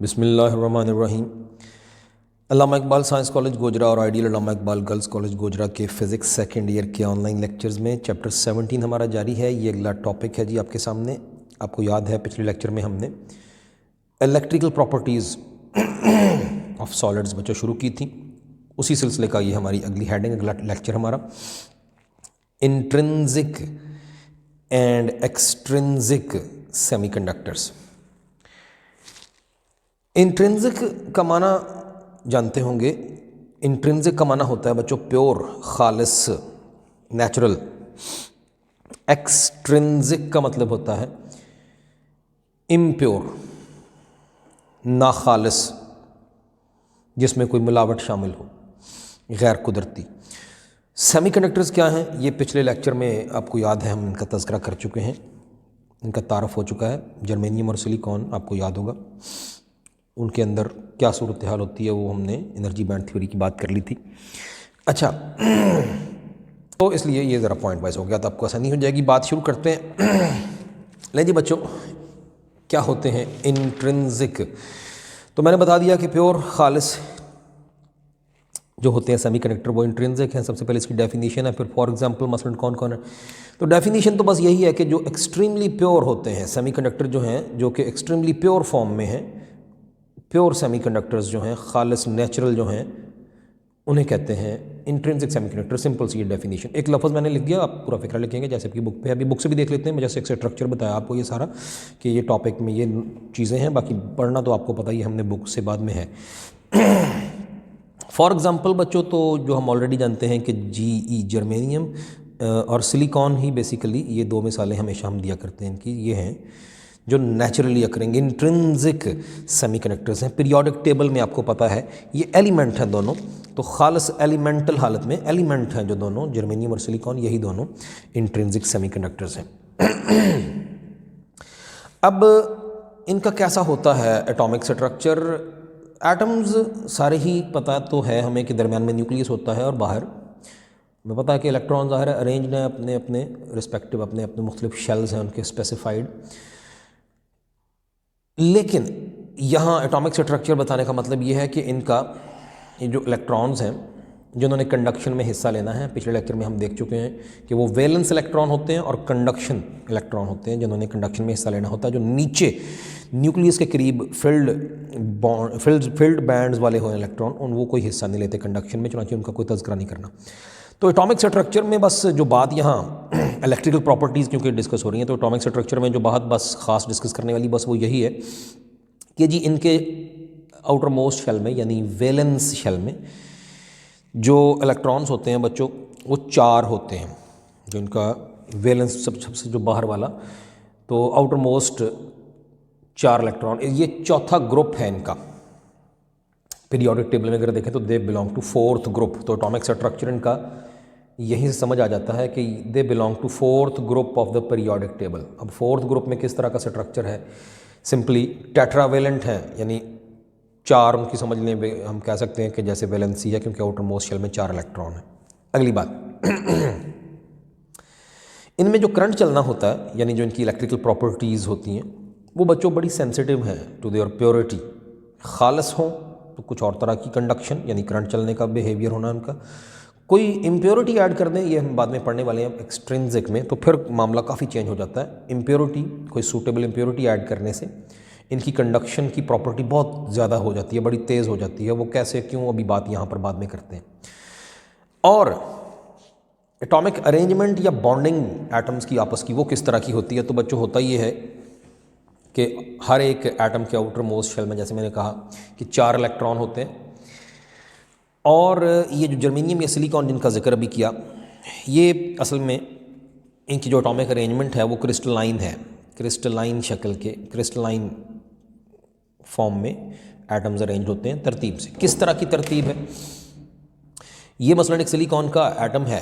बिस्मिल्लाहिर्रहमानिर्रहीम। अल्लामा Iqbal science college Gojra और ideal अल्लामा Iqbal girls college Gojra के फ़िज़िक्स सेकेंड ईयर के ऑनलाइन लेक्चर्स में चैप्टर 17 हमारा जारी है। ये अगला टॉपिक है जी आपके सामने। आपको याद है पिछले लेक्चर में हमने इलेक्ट्रिकल प्रॉपर्टीज़ ऑफ सॉलिड्स बच्चों शुरू की थी। उसी सिलसिले का ये हमारी अगली हेडिंग, अगला लेक्चर हमारा intrinsic and extrinsic semiconductors. Intrinsic का माना जानते होंगे। इंट्रिंसिक का माना होता है बच्चों प्योर, खालिस, नेचुरल। एक्सट्रिंसिक का मतलब होता है इम्प्योर, नाखालिस, जिसमें कोई मिलावट शामिल हो, गैर कुदरती। सेमीकंडक्टर्स क्या हैं ये पिछले लेक्चर में आपको याद है, हम इनका तज़किरा कर चुके हैं, इनका तारफ़ हो चुका है। जर्मेनियम और सिलिकॉन आपको याद होगा, उनके अंदर क्या सूरत हाल होती है वो हमने एनर्जी बैंड थ्योरी की बात कर ली थी। अच्छा, तो इसलिए ये ज़रा पॉइंट वाइज हो गया तो आपको आसानी हो जाएगी। बात शुरू करते हैं। ले जी बच्चों, क्या होते हैं इंट्रिंसिक? तो मैंने बता दिया कि प्योर, खालिस जो होते हैं सेमीकंडक्टर वो इंट्रिंसिक हैं। सबसे पहले इसकी डेफिनेशन है, फिर फॉर एग्जांपल मसलन कौन कौन है। तो डेफिनेशन तो बस यही है कि जो एक्सट्रीमली प्योर होते हैं सेमीकंडक्टर, जो हैं जो कि एक्सट्रीमली प्योर फॉर्म में हैं, प्योर सेमीकंडक्टर्स जो हैं, खालिस नेचुरल जो हैं, उन्हें कहते हैं इंट्रिंसिक सेमीकंडक्टर। सिंपल सी ये डेफिनेशन, एक लफ्ज़ मैंने लिख दिया, आप पूरा फिक्रा लिखेंगे जैसे आपकी बुक पे है। अभी बुक से भी देख लेते हैं, मैं जैसे एक स्ट्रक्चर बताया आपको ये सारा कि ये टॉपिक में ये चीज़ें हैं, बाकी पढ़ना तो आपको पता ही हमने बुक से बाद में है। फॉर एग्ज़ाम्पल बच्चों, तो जो हम ऑलरेडी जानते हैं कि GE जर्मेनियम और सिलिकॉन ही बेसिकली ये दो मिसालें हमेशा हम दिया करते हैं इनकी। ये हैं जो नेचुरली अकरिंग इंट्रिंसिक सेमीकंडक्टर्स हैं। पीरियोडिक टेबल में आपको पता है ये एलिमेंट हैं दोनों, तो खालिस एलिमेंटल हालत में एलिमेंट हैं जो दोनों, जर्मेनियम और सिलिकॉन, यही दोनों इंट्रिंसिक सेमीकंडक्टर्स हैं। अब इनका कैसा होता है एटॉमिक स्ट्रक्चर? एटम्स सारे ही पता तो है हमें कि दरमियान में न्यूक्लियस होता है और बाहर हमें पता है कि इलेक्ट्रॉन ज़ाहिर है अरेंज्ड हैं अपने अपने रिस्पेक्टिव, अपने अपने मुख्तलिफ शेल्स हैं उनके स्पेसिफाइड। लेकिन यहाँ एटॉमिक स्ट्रक्चर बताने का मतलब ये है कि इनका ये जो इलेक्ट्रॉन्स हैं जिन्होंने कंडक्शन में हिस्सा लेना है, पिछले लेक्चर में हम देख चुके हैं कि वो वैलेंस इलेक्ट्रॉन होते हैं और कंडक्शन इलेक्ट्रॉन होते हैं जिन्होंने कंडक्शन में हिस्सा लेना होता है। जो नीचे न्यूक्लियस के करीब फिल्ड बैंड्स वाले हो इलेक्ट्रॉन, उन वो कोई हिस्सा नहीं लेते कंडक्शन में, चुनांकि उनका कोई तज़किरा नहीं करना। तो एटॉमिक स्ट्रक्चर में बस जो बात यहाँ इलेक्ट्रिकल प्रॉपर्टीज़ क्योंकि डिस्कस हो रही हैं, तो एटॉमिक स्ट्रक्चर में जो बात बस ख़ास डिस्कस करने वाली बस वो यही है कि जी इनके आउटर मोस्ट शेल में यानी वैलेंस शेल में जो इलेक्ट्रॉन्स होते हैं बच्चों वो 4 होते हैं। जो इनका वैलेंस सबसे जो बाहर वाला, तो आउटर मोस्ट 4 इलेक्ट्रॉन, ये चौथा ग्रुप है इनका। पीरियोडिक टेबल में अगर देखें तो they belong to 4th group. तो एटॉमिक स्ट्रक्चर इनका यहीं से समझ आ जाता है कि they belong to 4th group of the periodic table. अब 4th ग्रुप में किस तरह का स्ट्रक्चर है? सिंपली टेट्रावेलेंट है, यानी 4 उनकी समझ लें, हम कह सकते हैं कि जैसे वैलेंसी है, क्योंकि आउटर मोस्ट शेल में 4 इलेक्ट्रॉन है। अगली बात, इनमें जो करंट चलना होता है यानी जो इनकी इलेक्ट्रिकल प्रॉपर्टीज़ होती हैं वो बच्चों बड़ी सेंसिटिव हैं टू देयर प्योरिटी। खालिस हों तो कुछ और तरह की कंडक्शन यानी करंट चलने का बिहेवियर होना उनका, कोई इम्प्योरिटी ऐड कर दें, ये हम बाद में पढ़ने वाले हैं एक्सट्रिंसिक में, तो फिर मामला काफ़ी चेंज हो जाता है। इम्प्योरिटी, कोई सूटेबल इम्प्योरिटी ऐड करने से इनकी कंडक्शन की प्रॉपर्टी बहुत ज़्यादा हो जाती है, बड़ी तेज़ हो जाती है। वो कैसे, क्यों, अभी बात यहाँ पर बाद में करते हैं। और एटॉमिक अरेंजमेंट या बॉन्डिंग एटम्स की आपस की वो किस तरह की होती है? तो बच्चों होता ये है कि हर एक एटम के आउटर मोस्ट शेल में, जैसे मैंने कहा कि 4 इलेक्ट्रॉन होते हैं। और ये जो जर्मेनियम या सिलिकॉन जिनका जिक्र अभी किया, ये असल में इनकी जो एटॉमिक अरेंजमेंट है वो क्रिस्टलाइन है, क्रिस्टलाइन शक्ल के, क्रिस्टलाइन फॉर्म में एटम्स अरेंज होते हैं तरतीब से। किस तरह की तरतीब है? ये मसलन एक सिलिकॉन का एटम है,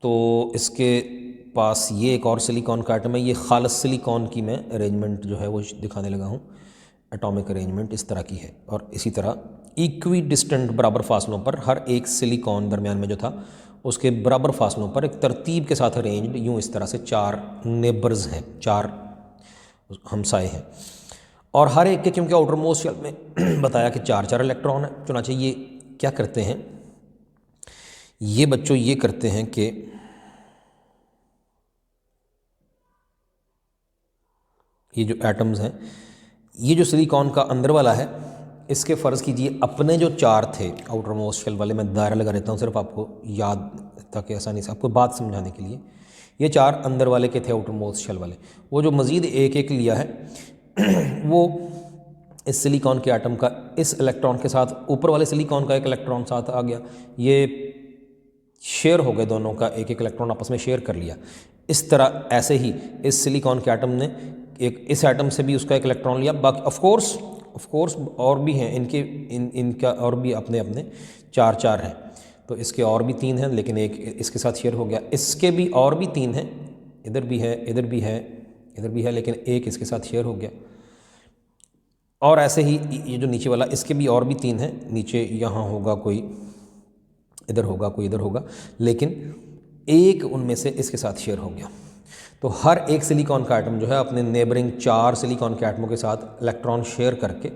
तो इसके पास ये एक और सिलिकॉन का एटम है। ये खालिस सिलिकॉन की मैं अरेंजमेंट जो है वो दिखाने लगा हूँ। एटॉमिक अरेंजमेंट इस तरह की है। और इसी तरह इक्वी डिस्टेंट बराबर फासलों पर हर एक सिलिकॉन दरमियान में जो था उसके बराबर फासलों पर एक तरतीब के साथ अरेंज्ड, यूँ इस तरह से 4 नेबर्स हैं, 4 हमसाए हैं। और हर एक के क्योंकि आउटर मोस्ट शेल में बताया कि 4 इलेक्ट्रॉन है, चुनाचे ये क्या करते हैं, ये बच्चों ये करते हैं कि ये जो एटम्स हैं, ये जो सिलिकॉन का अंदर वाला है, इसके फ़र्ज़ कीजिए अपने जो 4 थे आउटर मोस्ट शेल वाले, मैं दायरा लगा रहता हूँ सिर्फ आपको याद, ताकि आसानी से आपको बात समझाने के लिए, ये 4 अंदर वाले के थे आउटर मोस्ट शेल वाले, वो जो मज़ीद एक लिया है वो इस सिलिकॉन के एटम का इस इलेक्ट्रॉन के साथ ऊपर वाले सिलिकॉन का एक इलेक्ट्रॉन साथ आ गया, ये शेयर हो गए, दोनों का एक इलेक्ट्रॉन आपस में शेयर कर लिया। इस तरह ऐसे ही इस सिलिकॉन के एटम ने एक इस एटम से भी उसका एक इलेक्ट्रॉन लिया। बाकी ऑफ कोर्स और भी हैं इनका और भी अपने अपने 4 हैं, तो इसके और भी 3 हैं, लेकिन एक इसके साथ शेयर हो गया। इसके भी और भी 3 हैं, इधर भी है, इधर भी है, इधर भी है, लेकिन एक इसके साथ शेयर हो गया। और ऐसे ही ये जो नीचे वाला, इसके भी और भी 3 हैं, नीचे यहाँ होगा कोई, इधर होगा कोई, इधर होगा, लेकिन एक उनमें से इसके साथ शेयर हो गया। तो हर एक सिलिकॉन का एटम जो है अपने नेबरिंग 4 सिलिकॉन के एटमों के साथ इलेक्ट्रॉन शेयर करके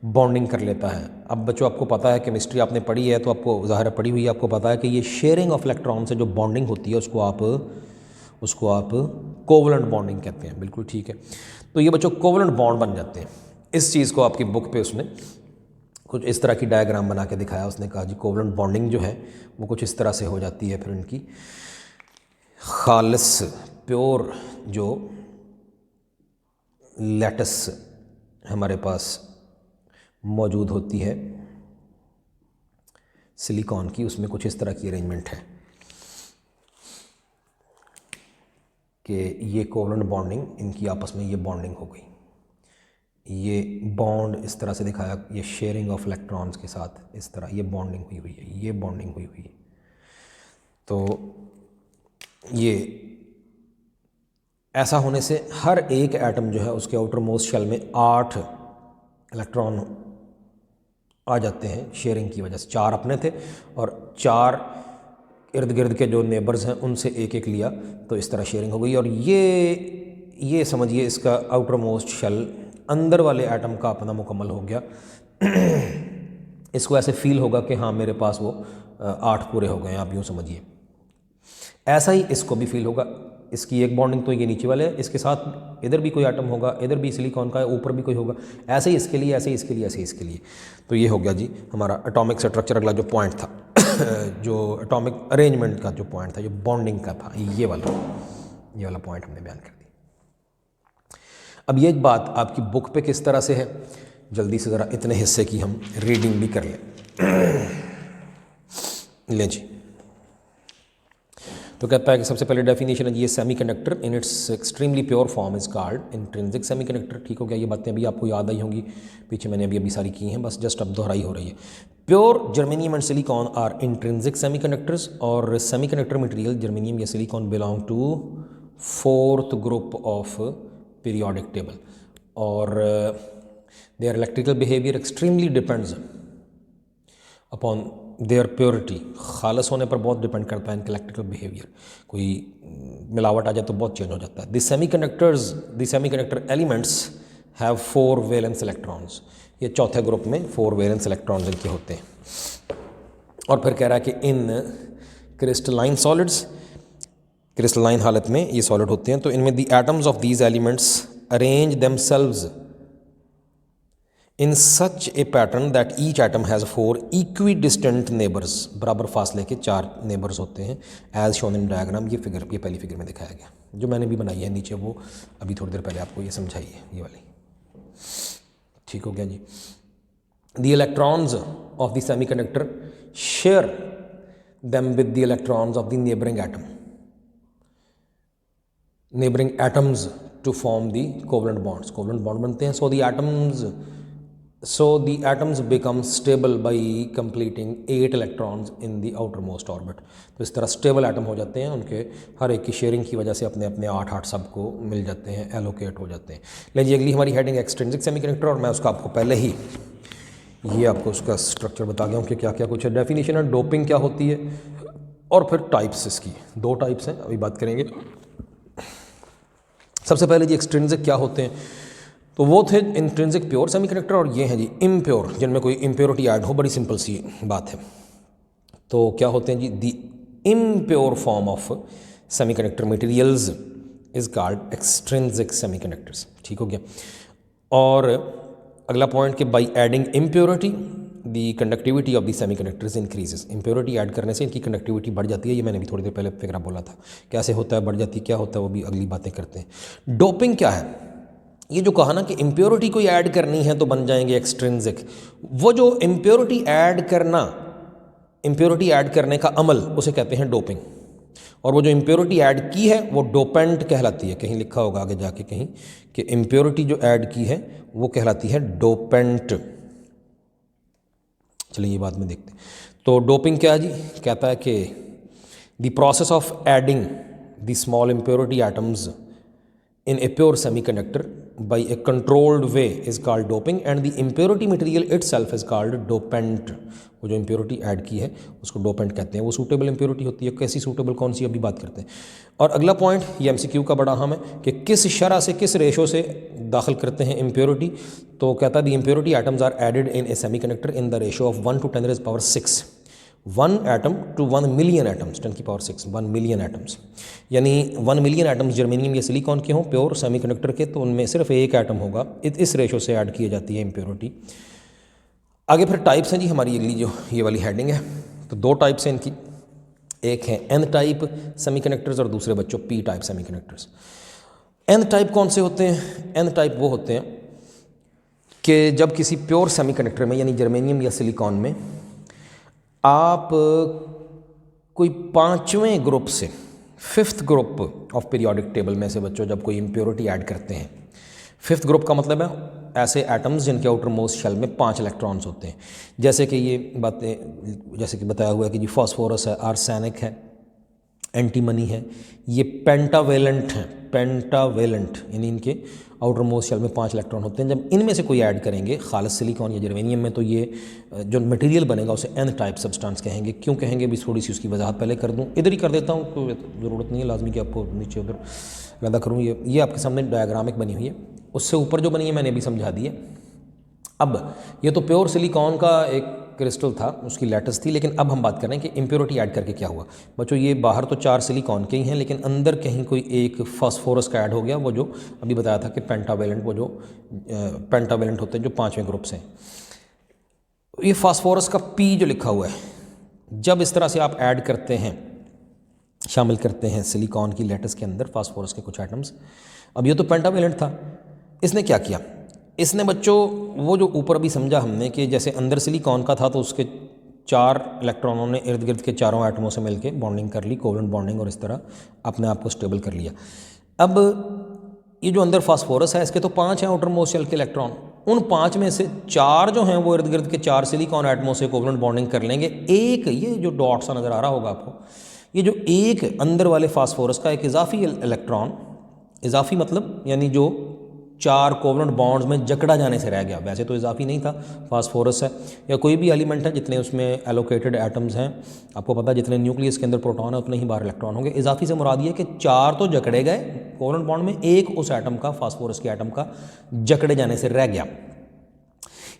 बॉन्डिंग कर लेता है। अब बच्चों आपको पता है, केमिस्ट्री आपने पढ़ी है, तो आपको ज़ाहिर पढ़ी हुई है, आपको पता है कि ये शेयरिंग ऑफ इलेक्ट्रॉन से जो बॉन्डिंग होती है उसको आप कोवलेंट बॉन्डिंग कहते हैं। बिल्कुल ठीक है। तो ये बच्चों कोवलेंट बॉन्ड बन जाते हैं। इस चीज़ को आपकी बुक पे उसने कुछ इस तरह की डायग्राम बना के दिखाया। उसने कहा जी कोवलेंट बॉन्डिंग जो है वो कुछ इस तरह से हो जाती है, फिर इनकी खालिस प्योर जो लैटिस हमारे पास मौजूद होती है सिलिकॉन की, उसमें कुछ इस तरह की अरेंजमेंट है कि ये कोवलेंट बॉन्डिंग, इनकी आपस में ये बॉन्डिंग हो गई। ये बॉन्ड इस तरह से दिखाया, ये शेयरिंग ऑफ इलेक्ट्रॉन्स के साथ इस तरह ये बॉन्डिंग हुई हुई है, ये बॉन्डिंग हुई हुई है। तो ये ऐसा होने से हर एक एटम जो है उसके आउटर मोस्ट शेल में 8 इलेक्ट्रॉन आ जाते हैं शेयरिंग की वजह से। 4 अपने थे और 4 इर्द गिर्द के जो नेबर्स हैं उनसे एक लिया, तो इस तरह शेयरिंग हो गई। और ये समझिए इसका आउटर मोस्ट शेल अंदर वाले एटम का अपना मुकम्मल हो गया। इसको ऐसे फील होगा कि हाँ मेरे पास वो 8 पूरे हो गए हैं, आप यूँ समझिए। ऐसा ही इसको भी फील होगा। इसकी एक बॉन्डिंग तो ये नीचे वाले है, इसके साथ इधर भी कोई एटम होगा, इधर भी सिलिकॉन का है, ऊपर भी कोई होगा, ऐसे ही इसके लिए, ऐसे ही इसके लिए, ऐसे ही इसके लिए। तो ये हो गया जी हमारा एटॉमिक स्ट्रक्चर। अगला जो पॉइंट था जो एटॉमिक अरेंजमेंट का जो पॉइंट था, जो बॉन्डिंग का था, ये वाला पॉइंट हमने बयान कर दिया। अब ये बात आपकी बुक पे किस तरह से है, जल्दी से ज़रा इतने हिस्से की हम रीडिंग भी कर लें जी। तो कहता है कि सबसे पहले डेफिनेशन है ये semiconductor in its extremely pure form is called intrinsic semiconductor. ठीक हो गया, ये बातें अभी आपको याद आई होंगी, पीछे मैंने अभी सारी की हैं, बस जस्ट अब दोहराई हो रही है। Pure germanium and silicon are intrinsic semiconductors, और सेमीकंडक्टर मटेरियल जर्मेनियम या silicon belong to 4th group of periodic table, और their electrical behaviour extremely depends upon their purity. खालस होने पर बहुत डिपेंड करता है इनका इलेक्ट्रिकल बिहेवियर, कोई मिलावट आ जाए तो बहुत चेंज हो जाता है। The semiconductor elements have 4 valence electrons. ये चौथे ग्रुप में 4 वैलेंस इलेक्ट्रॉन्स इनके होते हैं। और फिर कह रहा है कि इन क्रिस्टलाइन सॉलिड्स, क्रिस्टलाइन हालत में ये सॉलिड होते हैं, तो इनमें the atoms of these elements arrange themselves in such A pattern that each atom has 4 equidistant neighbours. बराबर फासले के 4 नेबर्स होते हैं, एज शोन इन डायग्राम। ये पहली फिगर में दिखाया गया, जो मैंने भी बनाई है नीचे, वो अभी थोड़ी देर पहले आपको ये समझाई है, ये वाली। ठीक हो गया जी। The electrons of the semiconductor share them with the electrons of the neighbouring atoms to form the covalent bonds. Covalent bond बनते हैं। So the atoms become stable by completing 8 electrons in the outermost orbit। तो इस तरह stable atom हो जाते हैं, उनके हर एक की शेयरिंग की वजह से अपने अपने 8 सबको मिल जाते हैं, एलोकेट हो जाते हैं। लेकिन अगली हमारी हेडिंग एक्सट्रिंसिक सेमीकंडक्टर, और मैं उसका आपको पहले ही ये आपको उसका स्ट्रक्चर बता गया हूँ कि क्या क्या कुछ है। डेफिनेशन है डोपिंग क्या होती है, और फिर टाइप्स इसकी 2 टाइप्स हैं, अभी बात करेंगे। सबसे पहले जी एक्सट्रिंसिक क्या होते हैं। तो वो थे इंट्रिंसिक प्योर सेमीकंडक्टर, और ये हैं जी इम्प्योर, जिनमें कोई इम्प्योरिटी ऐड हो। बड़ी सिंपल सी बात है। तो क्या होते हैं जी, the impure form of semiconductor materials is called extrinsic semiconductors. ठीक हो गया। और अगला पॉइंट कि by adding impurity the conductivity of the semiconductors increases. Impurity add करने से इनकी कंडक्टिविटी बढ़ जाती है। ये मैंने भी थोड़ी देर पहले फिक्रा बोला था, कैसे होता है, बढ़ जाती है, क्या होता है, वो भी अगली बातें करते हैं। डोपिंग क्या है? ये जो कहा ना कि इम्प्योरिटी कोई ऐड करनी है तो बन जाएंगे एक्सट्रिंसिक, वो जो इम्प्योरिटी ऐड करना, इम्प्योरिटी ऐड करने का अमल, उसे कहते हैं डोपिंग। और वो जो इम्प्योरिटी ऐड की है वो डोपेंट कहलाती है। कहीं लिखा होगा आगे जाके कहीं कि इम्प्योरिटी जो ऐड की है वो कहलाती है डोपेंट। चलिए ये बाद में देखते हैं। तो डोपिंग क्या है जी? कहता है कि the process of adding the small impurity atoms in a pure semiconductor by a controlled way is called doping, and the impurity material itself is called dopant। वो जो impurity ऐड की है उसको dopant कहते हैं। वो suitable impurity होती है। कैसी suitable, कौन सी, अभी बात करते हैं। और अगला पॉइंट ये MCQ का बड़ा अहम है कि किस शरह से, किस रेशो से दाखिल करते हैं impurity। तो कहता है the impurity atoms are added in a semiconductor in the ratio of 1 to 10⁻⁶। 1 atom to 1 million atoms, 10⁻⁶, 1 million atoms, यानी 1 मिलियन एटम्स जर्मेनियम या सिलिकॉन के हों प्योर सेमीकंडक्टर के, तो उनमें सिर्फ एक एटम होगा। इस रेशो से ऐड की जाती है इम्प्योरिटी। आगे फिर टाइप्स हैं जी हमारी अगली जो ये वाली हेडिंग है। तो 2 टाइप्स हैं इनकी, एक है एन टाइप सेमीकंडक्टर्स और दूसरे बच्चों P type semiconductors. N type कौन से होते हैं? एन टाइप वो होते हैं कि जब किसी प्योर सेमीकंडक्टर में यानी जर्मेनियम या सिलिकॉन में आप कोई 5वें ग्रुप से, 5th group of periodic table में से बच्चों जब कोई इम्प्योरिटी ऐड करते हैं, 5th ग्रुप का मतलब है ऐसे एटम्स जिनके आउटर मोस्ट शेल में 5 इलेक्ट्रॉन्स होते हैं। जैसे कि ये बातें, जैसे कि बताया हुआ है कि जी फॉस्फोरस है, आर्सेनिक है, एंटीमनी है, ये पेंटावेलेंट हैं। पेंटावेलेंट यानी इनके आउटर मोस्ट शेल में 5 इलेक्ट्रॉन होते हैं। जब इनमें से कोई ऐड करेंगे खालिस सिलिकॉन या जर्मेनियम में, तो ये जो मटेरियल बनेगा उसे एन टाइप सब्सटेंस कहेंगे। क्यों कहेंगे भी थोड़ी सी उसकी वजाहत पहले कर दूं, इधर ही कर देता हूं, कोई ज़रूरत नहीं है लाजमी कि आपको नीचे उधर पैदा करूँ। ये आपके सामने डायग्राम एक बनी हुई है, उससे ऊपर जो बनी है मैंने अभी समझा दी है। अब ये तो प्योर सिलिकॉन का एक क्रिस्टल था, उसकी लैटिस थी, लेकिन अब हम बात कर रहे हैं कि इम्प्योरिटी ऐड करके क्या हुआ। बच्चों ये बाहर तो 4 सिलिकॉन के ही हैं, लेकिन अंदर कहीं कोई एक फास्फोरस का ऐड हो गया। वो जो अभी बताया था कि पेंटावेलेंट, वो जो पेंटावेलेंट होते हैं जो 5वें ग्रुप से। ये फास्फोरस का पी जो लिखा हुआ है, जब इस तरह से आप ऐड करते हैं, शामिल करते हैं सिलिकॉन की लैटिस के अंदर फास्फोरस के कुछ एटम्स। अब ये तो पेंटावेलेंट था, इसने क्या किया, इसने बच्चों वो जो ऊपर अभी समझा हमने कि जैसे अंदर सिलिकॉन का था तो उसके 4 इलेक्ट्रॉनों ने इर्द गिर्द के चारों एटमों से मिलके बॉन्डिंग कर ली, कोवेलेंट बॉन्डिंग, और इस तरह अपने आप को स्टेबल कर लिया। अब ये जो अंदर फास्फोरस है इसके तो 5 हैं आउटर मोस्ट शेल के इलेक्ट्रॉन, उन 5 में से 4 जो हैं वो इर्द गिर्द के 4 सिलिकॉन एटमों से कोवेलेंट बॉन्डिंग कर लेंगे। एक ये जो डॉट सा नज़र आ रहा होगा आपको, ये जो एक अंदर वाले फास्फोरस का एक इजाफी इलेक्ट्रॉन, इजाफी मतलब यानी जो 4 कोवेलेंट बॉन्ड्स में जकड़ा जाने से रह गया, वैसे तो इजाफी नहीं था, फास्फोरस है या कोई भी एलिमेंट है, जितने उसमें एलोकेटेड एटम्स हैं, आपको पता है जितने न्यूक्लियस के अंदर प्रोटॉन है उतने ही बाहर इलेक्ट्रॉन होंगे। इजाफी से मुराद ये कि 4 तो जकड़े गए कोवेलेंट बॉन्ड में, एक उस एटम का, फास्फोरस के एटम का जकड़े जाने से रह गया।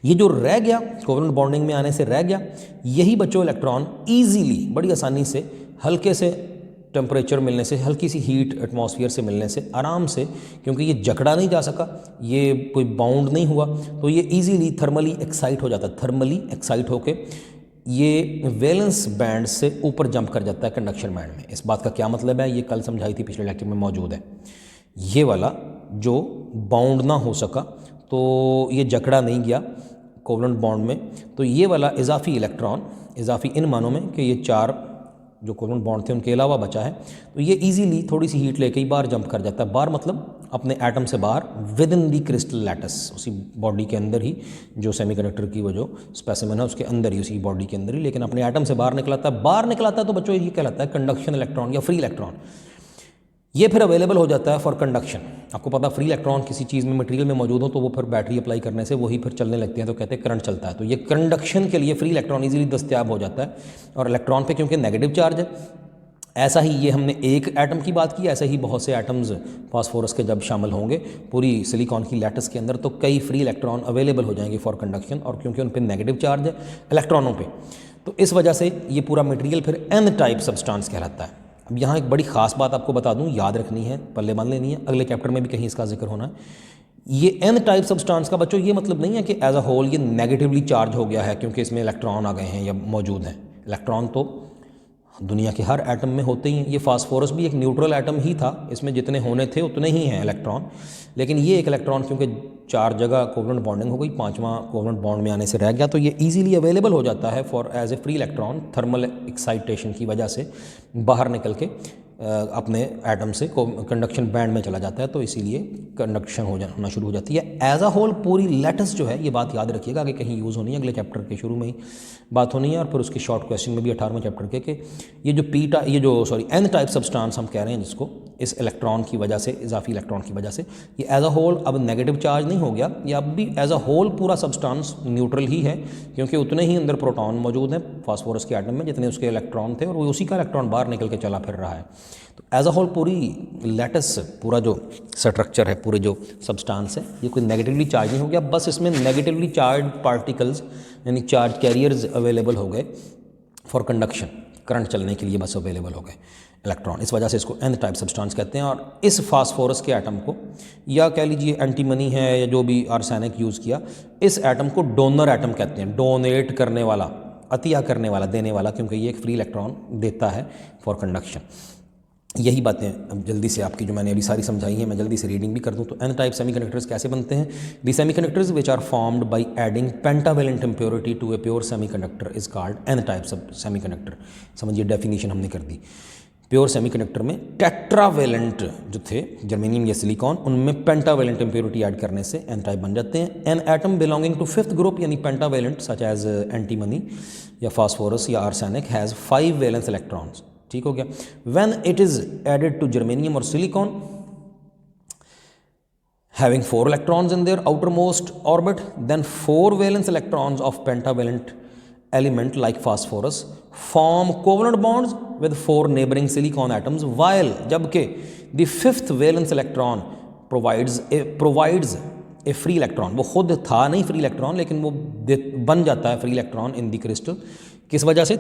ये जो रह गया कोवेलेंट बॉन्डिंग में आने से रह गया, यही बच्चों इलेक्ट्रॉन ईजीली, बड़ी आसानी से, हल्के से टेम्परेचर मिलने से, हल्की सी हीट एटमॉस्फेयर से मिलने से, आराम से, क्योंकि ये जकड़ा नहीं जा सका, ये कोई बाउंड नहीं हुआ, तो ये इजीली थर्मली एक्साइट हो जाता है। थर्मली एक्साइट होके ये वैलेंस बैंड से ऊपर जंप कर जाता है कंडक्शन बैंड में। इस बात का क्या मतलब है, ये कल समझाई थी, पिछले लेक्चर में मौजूद है। ये वाला जो बाउंड ना हो सका, तो ये जकड़ा नहीं गया कोवेलेंट बॉन्ड में, तो ये वाला इजाफी इलेक्ट्रॉन, इजाफी इन मानों में कि ये 4 जो कोवेलेंट बॉन्ड थे उनके अलावा बचा है, तो ये इजीली थोड़ी सी हीट लेके ही बाहर जंप कर जाता है। बाहर मतलब अपने एटम से बाहर, with in the crystal lattice, उसी बॉडी के अंदर ही, जो सेमीकंडक्टर की वो जो स्पेसिमेन है उसके अंदर ही, उसी बॉडी के अंदर ही, लेकिन अपने एटम से बाहर निकलाता है। बाहर निकलाता है तो बच्चों ये कहलाता है कंडक्शन इलेक्ट्रॉन या फ्री इलेक्ट्रॉन। ये फिर अवेलेबल हो जाता है फॉर कंडक्शन। आपको पता फ्री इलेक्ट्रॉन किसी चीज़ में, मटेरियल में मौजूद हो तो वो फिर बैटरी अप्लाई करने से वही फिर चलने लगते हैं, तो कहते हैं करंट चलता है। तो ये कंडक्शन के लिए फ्री इलेक्ट्रॉन इजीली दस्तयाब हो जाता है। और इलेक्ट्रॉन पे क्योंकि नेगेटिव चार्ज है, ऐसा ही ये हमने एक एटम की बात की, ऐसे ही बहुत से एटम्स फास्फोरस के जब शामिल होंगे पूरी सिलिकॉन की लैटिस के अंदर तो कई फ्री इलेक्ट्रॉन अवेलेबल हो जाएंगे फॉर कंडक्शन, और क्योंकि उन पे नेगेटिव चार्ज है इलेक्ट्रॉनों पे, तो इस वजह से ये पूरा मटेरियल फिर एन टाइप सब्सटेंस कहलाता है। अब यहाँ एक बड़ी ख़ास बात आपको बता दूँ, याद रखनी है, पल्ले बांध लेनी है, अगले चैप्टर में भी कहीं इसका जिक्र होना है। ये एन टाइप सब्सटेंस का बच्चों ये मतलब नहीं है कि एज अ होल ये नेगेटिवली चार्ज हो गया है क्योंकि इसमें इलेक्ट्रॉन आ गए हैं या मौजूद हैं। इलेक्ट्रॉन तो दुनिया के हर एटम में होते ही हैं। ये फास्फोरस भी एक न्यूट्रल एटम ही था, इसमें जितने होने थे उतने ही हैं इलेक्ट्रॉन, लेकिन ये एक इलेक्ट्रॉन क्योंकि 4 जगह कोवलेंट बॉन्डिंग हो गई, 5वां कोवलेंट बॉन्ड में आने से रह गया, तो ये इजीली अवेलेबल हो जाता है for as a free electron thermal excitation की वजह से बाहर निकल के अपने एटम से कंडक्शन बैंड में चला जाता है, तो इसीलिए कंडक्शन होना शुरू हो जाती है। एज अ होल पूरी लैटिस जो है, ये बात याद रखिएगा कि कहीं यूज़ होनी है, अगले चैप्टर के शुरू में ही बात होनी है, और फिर उसके शॉर्ट क्वेश्चन में भी 18वें चैप्टर के कि ये जो एन टाइप सब्सटेंस हम कह रहे हैं जिसको, इस इलेक्ट्रॉन की वजह से, इजाफी इलेक्ट्रॉन की वजह से, ये एज अ होल अब नेगेटिव चार्ज नहीं हो गया, ये अब भी एज अ होल पूरा सब्सटेंस न्यूट्रल ही है क्योंकि उतने ही अंदर प्रोटॉन मौजूद हैं फास्फोरस के एटम में जितने उसके इलेक्ट्रॉन थे, और वो उसी का इलेक्ट्रॉन बाहर निकल के चला फिर रहा है। तो एज अ होल पूरी लैटिस, पूरा जो स्ट्रक्चर है, पूरे जो सब्सटेंस है, ये कोई नेगेटिवली चार्ज नहीं हो गया, बस इसमें नेगेटिवली चार्ज पार्टिकल्स यानी चार्ज कैरियर्स अवेलेबल हो गए फॉर कंडक्शन, करंट चलने के लिए बस अवेलेबल हो गए इलेक्ट्रॉन, इस वजह से इसको एन टाइप सब्सटेंस कहते हैं। और इस फास्फोरस के एटम को, या कह लीजिए एंटीमनी है या जो भी आर्सेनिक यूज़ किया, इस एटम को डोनर एटम कहते हैं, डोनेट करने वाला, अतिया करने वाला, देने वाला, क्योंकि ये एक फ्री इलेक्ट्रॉन देता है फॉर कंडक्शन। यही बातें अब जल्दी से आपकी जो मैंने अभी सारी समझाई हैं मैं जल्दी से रीडिंग भी कर दूं। तो एन टाइप सेमीकंडक्टर्स कैसे बनते हैं? The semiconductors which are formed by adding pentavalent impurity to a pure semiconductor is called N type semiconductor. समझिए डेफिनेशन हमने कर दी। प्योर सेमीकंडक्टर में टेट्रावेलेंट जो थे जर्मेनियम या सिलिकॉन, उनमें पेंटावेलेंट इम्प्योरिटी ऐड करने से एन टाइप बन जाते हैं। An atom belonging to 5th group यानी पेंटावेलेंट सच एज एंटीमनी या फास्फोरस या आर्सेनिक हैज़ 5 वैलेंस इलेक्ट्रॉन्स। ठीक हो गया। When it is added to germanium और silicon having 4 electrons in their outermost orbit, then 4 valence electrons of pentavalent element like phosphorus form covalent bonds with 4 neighboring silicon atoms, while जबकि the 5th valence electron provides a free electron, वो खुद था नहीं free electron लेकिन वो बन जाता है free electron in the crystal, किस वजह से?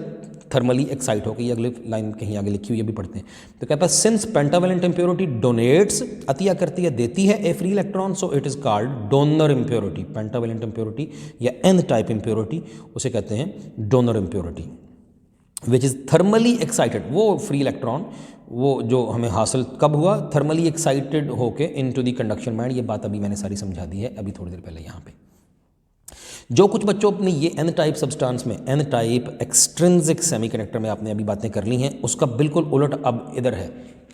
थर्मली एक्साइट होकर। ये अगले लाइन कहीं आगे लिखी हुई है भी पढ़ते हैं। तो कहता है सिंस पेंटावेलेंट इम्प्योरिटी डोनेट्स, अतिया करती है, देती है a free electron, so it is called donor impurity. Pentavalent impurity या एन टाइप इम्प्योरिटी उसे कहते हैं donor impurity, which is thermally excited. वो फ्री इलेक्ट्रॉन वो जो हमें हासिल कब हुआ? थर्मली एक्साइटेड होके इनटू द कंडक्शन बैंड। ये बात अभी मैंने सारी समझा दी है अभी थोड़ी देर पहले यहाँ पे। जो कुछ बच्चों अपने ये एन टाइप सब्सटेंस में, एन टाइप एक्सट्रिंसिक सेमीकंडक्टर में आपने अभी बातें कर ली हैं, उसका बिल्कुल उलट अब इधर है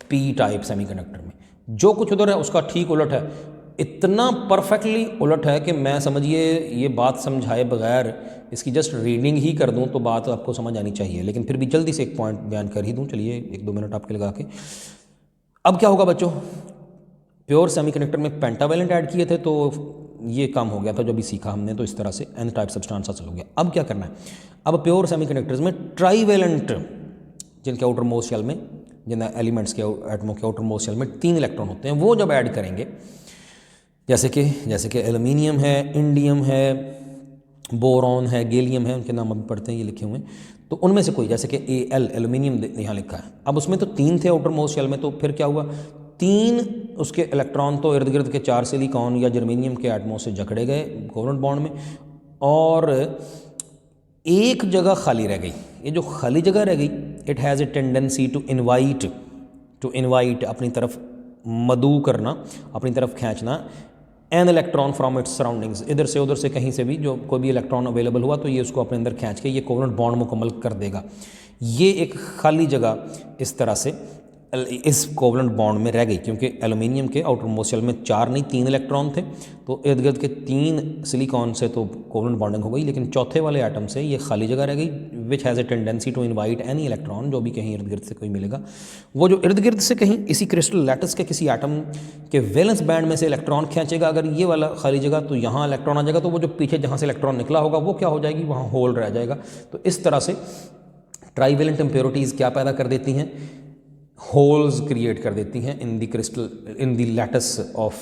पी टाइप सेमीकंडक्टर में। जो कुछ उधर है उसका ठीक उलट है, इतना परफेक्टली उलट है कि मैं समझिए ये बात समझाए बगैर इसकी जस्ट रीडिंग ही कर दूं तो बात आपको समझ आनी चाहिए, लेकिन फिर भी जल्दी से एक पॉइंट बयान कर ही दूं। चलिए 1-2 मिनट आपके लगा के। अब क्या होगा बच्चों, प्योर सेमीकंडक्टर में पेंटावेलेंट ऐड किए थे तो ये काम हो गया था जो भी सीखा हमने, तो इस तरह से एन टाइप सब्सटेंस हासिल हो गया। अब क्या करना है? अब प्योर सेमीकंडक्टर्स में ट्राईवेलेंट, जिनके आउटर मोस्ट शेल में, जिन एलिमेंट्स के एटमों के आउटर मोस्ट शेल में 3 इलेक्ट्रॉन होते हैं, वो जब ऐड करेंगे, जैसे कि एल्यूमिनियम है, इंडियम है, बोरॉन है, गैलियम है, उनके नाम अभी पढ़ते हैं ये लिखे हुए हैं, तो उनमें से कोई, जैसे कि Al एल्यूमिनियम यहाँ लिखा है, अब उसमें तो 3 थे आउटर मोस्ट शेल में, तो फिर क्या हुआ? 3 उसके इलेक्ट्रॉन तो इर्द गिर्द के 4 सिलिकॉन या जर्मेनियम के एटमों से जकड़े गए कोवलेंट बॉन्ड में, और एक जगह खाली रह गई। ये जो खाली जगह रह गई, it has a tendency to invite अपनी तरफ मदू करना, अपनी तरफ खींचना an electron from its surroundings, इधर से उधर से कहीं से भी जो कोई भी इलेक्ट्रॉन अवेलेबल हुआ तो ये उसको अपने अंदर खींच के ये कोवलेंट बॉन्ड मुकम्मल कर देगा। ये एक खाली जगह इस तरह से इस कोवलेंट बॉन्ड में रह गई, क्योंकि एल्यूमिनियम के आउटर मोस्ट शेल में 4 नहीं 3 इलेक्ट्रॉन थे, तो इर्द गिर्द के 3 सिलिकॉन से तो कोवलेंट बॉन्डिंग हो गई, लेकिन चौथे वाले एटम से ये खाली जगह रह गई, which has a tendency to invite any electron, जो भी कहीं इर्द गिर्द से कोई मिलेगा, वो जो इर्द गिर्द से कहीं इसी क्रिस्टल लैटिस के किसी एटम के वैलेंस बैंड में से इलेक्ट्रॉन खींचेगा, अगर ये वाला खाली जगह, तो यहाँ इलेक्ट्रॉन आ जाएगा, तो वो जो पीछे जहाँ से इलेक्ट्रॉन निकला होगा वो क्या हो जाएगी? वहाँ होल रह जाएगा। तो इस तरह से ट्राईवेलेंट इम्प्योरिटीज़ क्या पैदा कर देती हैं? होल्स क्रिएट कर देती हैं in the crystal in the lattice of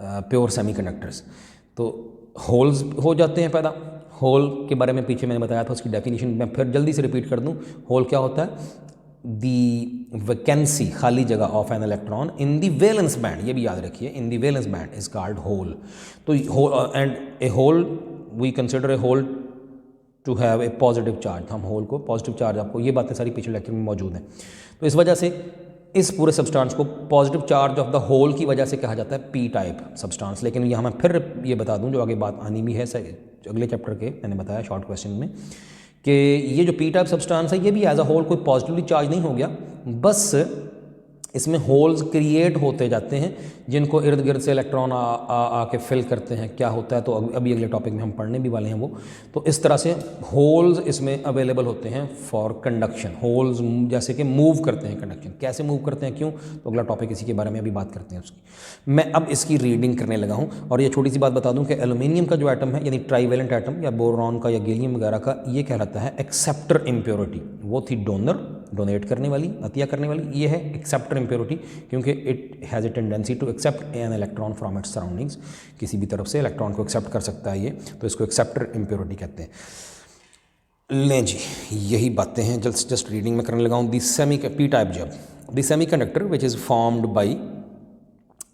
pure semiconductors. तो होल्स हो जाते हैं पैदा। होल के बारे में पीछे मैंने बताया था, उसकी डेफिनेशन मैं फिर जल्दी से रिपीट कर दूं। होल क्या होता है? दी वैकेंसी, खाली जगह of an electron in the valence band, ये भी याद रखिए, in the valence band is called hole. तो and a hole we consider a hole to have a positive charge. हम होल को पॉजिटिव चार्ज, आपको ये बातें सारी पिछले लेक्चर में मौजूद हैं। तो इस वजह से इस पूरे सब्सटेंस को positive charge of the hole की वजह से कहा जाता है पी टाइप सब्सटेंस। लेकिन यहाँ मैं फिर ये बता दूँ, जो आगे बात आनी भी है अगले चैप्टर के, मैंने बताया शॉर्ट क्वेश्चन में, कि ये जो पी टाइप सब्सटेंस है ये भी एज अ होल कोई पॉजिटिवली चार्ज नहीं हो गया, बस इसमें होल्स क्रिएट होते जाते हैं जिनको इर्द गिर्द से इलेक्ट्रॉन आके फिल करते हैं। क्या होता है तो अभी अगले टॉपिक में हम पढ़ने भी वाले हैं वो। तो इस तरह से होल्स इसमें अवेलेबल होते हैं फॉर कंडक्शन। होल्स जैसे कि मूव करते हैं, कंडक्शन कैसे मूव करते हैं, क्यों, तो अगला टॉपिक इसी के बारे में अभी बात करते हैं उसकी। मैं अब इसकी रीडिंग करने लगा हूँ। और ये छोटी सी बात बता दूँ कि एल्यूमिनियम का जो एटम है, यानी ट्राईवेलेंट एटम या बोरॉन का या गैलियम वगैरह का, ये कहलाता है एक्सेप्टर इम्प्योरिटी। वो थी डोनर, डोनेट करने वाली, अतिया करने वाली। ये है एक्सेप्टर इम्प्योरिटी, क्योंकि it has a tendency to accept an electron from its surroundings. किसी भी तरफ से इलेक्ट्रॉन को एक्सेप्ट कर सकता है ये, तो इसको एक्सेप्टर इम्प्योरिटी कहते हैं। लें जी, यही बातें हैं, जस्ट रीडिंग में करने लगा हूँ। दी सेमी पी टाइप जब the semiconductor which is formed by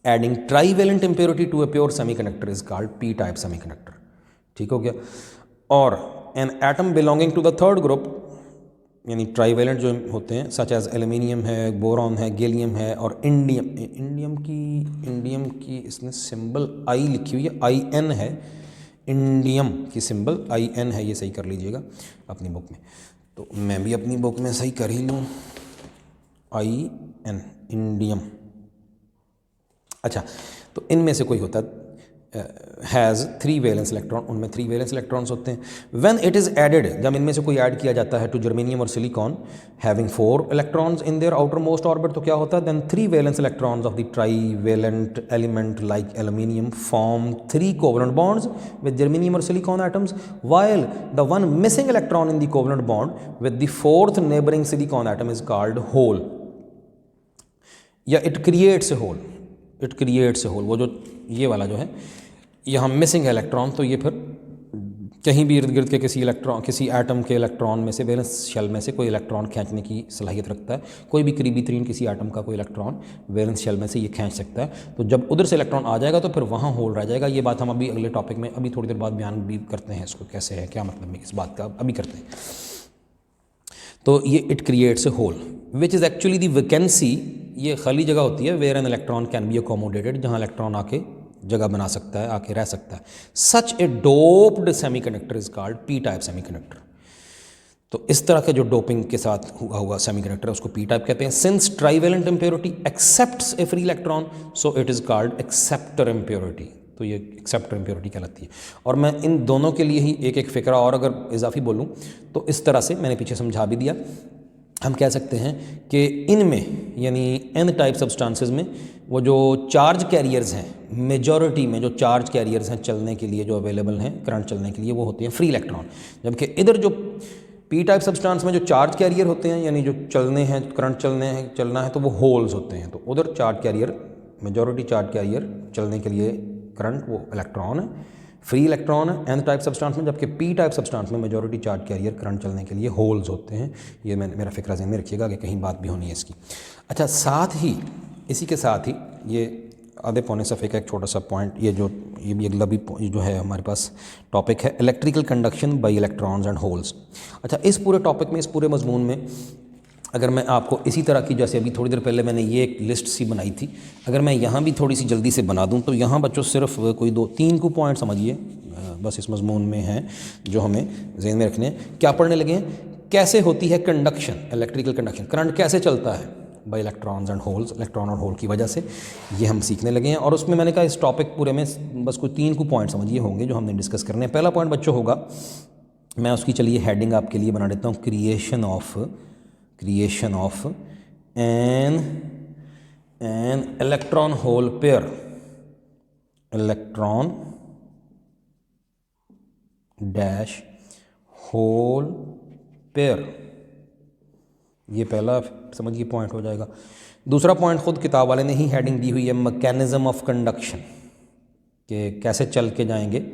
adding trivalent impurity to a pure semiconductor is called P type semiconductor. ठीक हो गया। और an atom belonging to the third group, यानी trivalent जो होते हैं, such as aluminium है, boron है, गैलियम है और इंडियम की इसमें सिंबल आई लिखी हुई है, IN है। इंडियम की सिंबल IN है, ये सही कर लीजिएगा अपनी बुक में। तो मैं भी अपनी बुक में सही कर ही लूँ, IN, इंडियम। अच्छा, तो इनमें से कोई होता है हैज़ 3 वैलेंस इलेक्ट्रॉन, उनमें 3 वैलेंस इलेक्ट्रॉन्स होते हैं। व्हेन इट इज़ एडेड, जब इनमें से कोई ऐड किया जाता है टू जर्मेनियम और silicon having 4 electrons in their outermost orbit, तो क्या होता है? Then 3 valence electrons of the trivalent element like aluminium form 3 covalent bonds with germanium और silicon atoms, while the one missing electron in the covalent bond with the 4th neighbouring silicon atom is called hole, या it creates a hole. It creates a hole, वो जो ये वाला जो है यहाँ missing है इलेक्ट्रॉन, तो ये फिर कहीं भी इर्द गिर्द के किसी एटम के इलेक्ट्रॉन में से, वैलेंस शेल में से कोई इलेक्ट्रॉन खींचने की सलाहियत रखता है। कोई भी करीबी तरीन किसी एटम का कोई इलेक्ट्रॉन वैलेंस शेल में से ये खींच सकता है। तो जब उधर से इलेक्ट्रॉन आ जाएगा तो फिर वहाँ होल रह जाएगा। ये बात हम अभी अगले टॉपिक में अभी थोड़ी देर बाद बयान भी करते हैं, इसको कैसे है, क्या मतलब है इस बात का, अभी करते हैं। तो ये it creates a hole which is actually the vacancy, ये खाली जगह होती है where an electron can be accommodated, जहाँ इलेक्ट्रॉन आके जगह बना सकता है, आके रह सकता है। Such a doped semiconductor is called P type semiconductor. तो इस तरह के जो डोपिंग के साथ हुआ सेमीकंडक्टर उसको पी टाइप कहते हैं। Since trivalent impurity accepts A free electron, so it is called acceptor impurity. तो ये एक्सेप्टर इम्प्योरिटी कहलाती है। और मैं इन दोनों के लिए ही एक एक फ़िक्रा और अगर इजाफी बोलूँ तो इस तरह से मैंने पीछे समझा भी दिया। हम कह सकते हैं कि इनमें, यानी एन टाइप सब्सटेंसेस में, वो जो चार्ज कैरियर्स हैं, मेजॉरिटी में जो चार्ज कैरियर्स हैं चलने के लिए, जो अवेलेबल हैं करंट चलने के लिए, वो होते हैं फ्री इलेक्ट्रॉन। जबकि इधर जो पी टाइप सब्सटेंस में जो चार्ज कैरियर होते हैं, यानी जो चलने हैं, करंट चलना है, तो वो होल्स होते हैं। तो उधर charge carrier, majority charge carrier चलने के लिए करंट, वो इलेक्ट्रॉन है, फ्री इलेक्ट्रॉन है एन टाइप सब्सटेंस में। जबकि पी टाइप सब्सटेंस में मेजॉरिटी चार्ज कैरियर करंट चलने के लिए होल्स होते हैं। ये मेरा फिक्रा ज़हन में रखिएगा कि कहीं बात भी होनी है इसकी। अच्छा, साथ ही इसी के साथ ही ये आधे पौने सफ़े का एक छोटा सा पॉइंट, ये भी अगला भी जो है हमारे पास टॉपिक है, electrical conduction by electrons and holes. अच्छा, इस पूरे टॉपिक में, इस पूरे मजमून में, अगर मैं आपको इसी तरह की, जैसे अभी थोड़ी देर पहले मैंने ये एक लिस्ट सी बनाई थी, अगर मैं यहाँ भी थोड़ी सी जल्दी से बना दूँ तो यहाँ बच्चों सिर्फ कोई 2-3 को पॉइंट समझिए बस इस मजमून में हैं जो हमें ज़हन में रखने हैं। क्या पढ़ने लगे हैं? कैसे होती है कंडक्शन, इलेक्ट्रिकल कंडक्शन, करंट कैसे चलता है bye electrons and holes, electron और होल की वजह से, ये हम सीखने लगे हैं। और उसमें मैंने कहा इस टॉपिक पूरे में बस कोई 3 को पॉइंट समझिए होंगे जो हमने डिस्कस करने हैं। पहला पॉइंट बच्चों होगा, मैं उसकी चलिए हेडिंग आपके लिए बना देता हूँ, creation of an electron hole pair, electron dash hole pair. ये पहला समझिए पॉइंट हो जाएगा। दूसरा पॉइंट खुद किताब वाले ने ही हेडिंग दी हुई है, मैकेनिज्म ऑफ कंडक्शन, कि कैसे चल के जाएंगे,